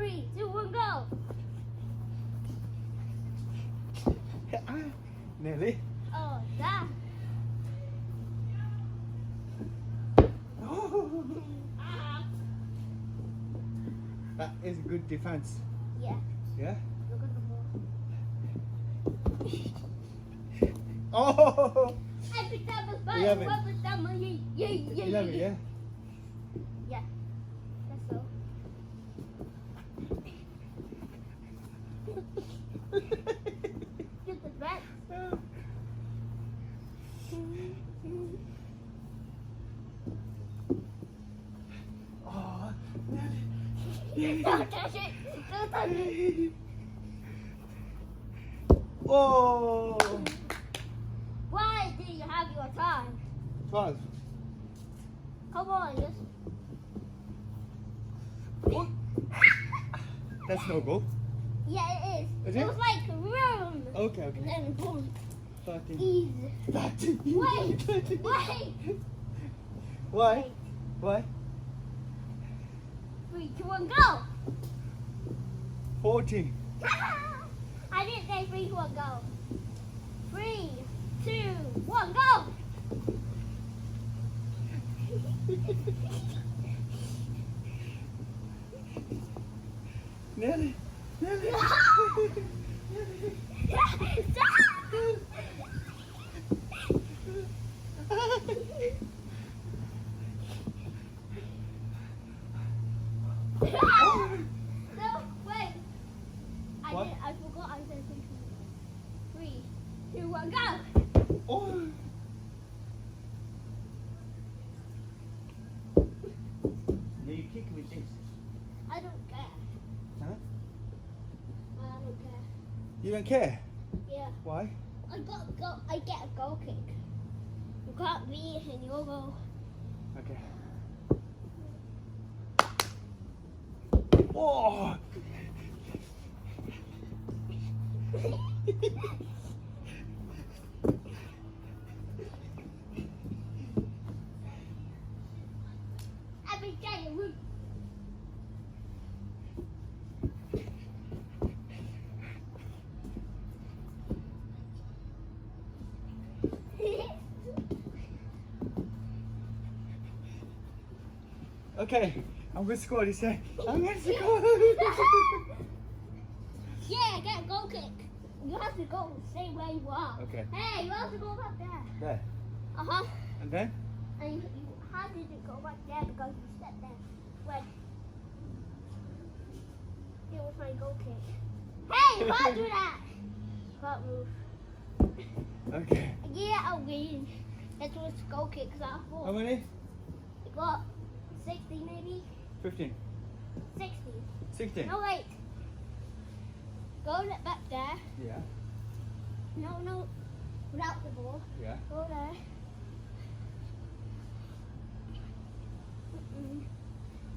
3, 2, 1, go. Nearly. Oh, that. Oh, that is a good defense. Yeah. Yeah? Look at the ball. Oh! Every time it's fun. 11. Every time yeah. 11, yeah? Yeah. That's so. Get the back. Oh, nearly. Don't touch it. Don't touch it. Oh! Why did you have your time? 12. Come on, just. Oh. That's no goal. Yeah, it is. Is It it? was like room. Okay, And okay. then boom. 13. Easy. 13. Wait. 13. Wait. Why? Why? 3, 2, 1, go. 14. I didn't say 3, 2, 1, go. 3, 2, 1, go. Nearly. Nearly. No, wait. What? I forgot I said 3, 2, 1, go. Oh. Yeah, you kick with this. I don't care. Huh? I don't care. You don't care? Yeah. Why? I get a goal kick. You can't be in your goal. Okay. Oh! Every day you root. Okay, I'm gonna score this time. I'm gonna score. Yeah, get a goal kick. You have to go stay where you are. Okay. Hey, you have to go back there. There. Uh-huh. And then? And you, how did you go back there because you stepped there? When? It was my goal kick. Hey, you can't do that. Can't move. Okay. Yeah, I'll win. That was goal kicks I How thought. many? You got 60 maybe? 15. 60. 16. No, wait. Go back there. Yeah. No. Without the ball. Yeah. Go there.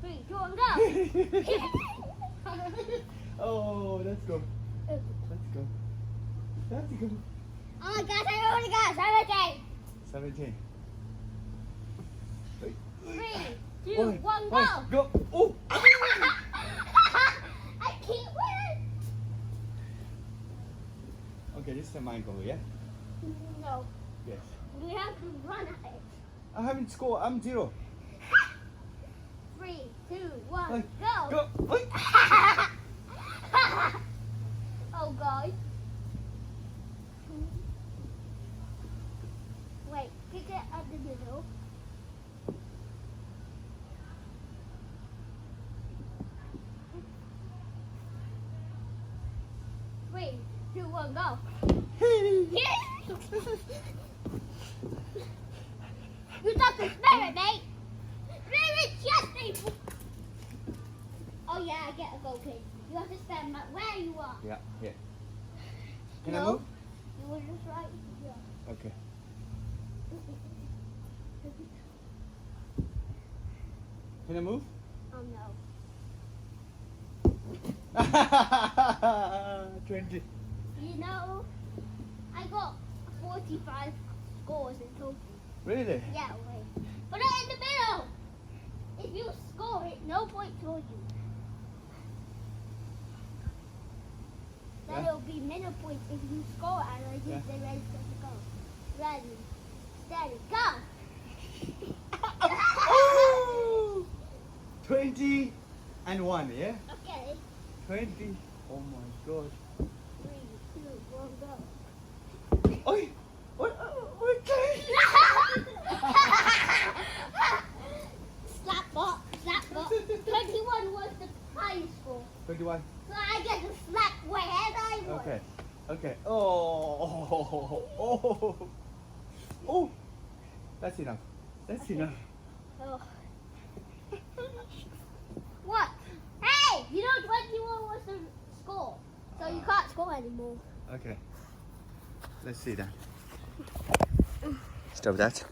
3, 2, 1, go. Oh, let's go. Let's go. Let's go. Oh my gosh, I only got 17. 17. 3, 2, 1, go. Go. Oh! I can't win. Okay, this is my goal, yeah? No, Yes. we have to run at it. I haven't scored. I'm 0. 3, 2, 1, Oi, go. Go. Oi. Oh God. Wait, kick it at the middle. Three, 2, 1, go. You got the spirit, mate. Spirit, yes, people. Oh yeah, I get a goal kick. You have to stand right where you are. Yeah, yeah. Can I No. move? You were just right here. Okay. Can I move? Oh no. 20. You know, I got 45 scores in total. Really? Yeah, wait. But not in the middle. If you score it, no point towards you. Then Yeah. it'll be minute points if you score and I think Yeah. they're ready to go. Ready, steady, go! 20 and 1, yeah? Okay. 20. Oh my god. 3, 2, 1, go. Oi! Okay. Slap box, slap box. 21 was the highest score. 21. So I get to slap wherever I want. Okay. Okay. Oh. Oh. That's enough. That's enough. Oh. What? Hey! You know 21 was the score. So you can't score anymore. Okay. Let's see that. Stop that.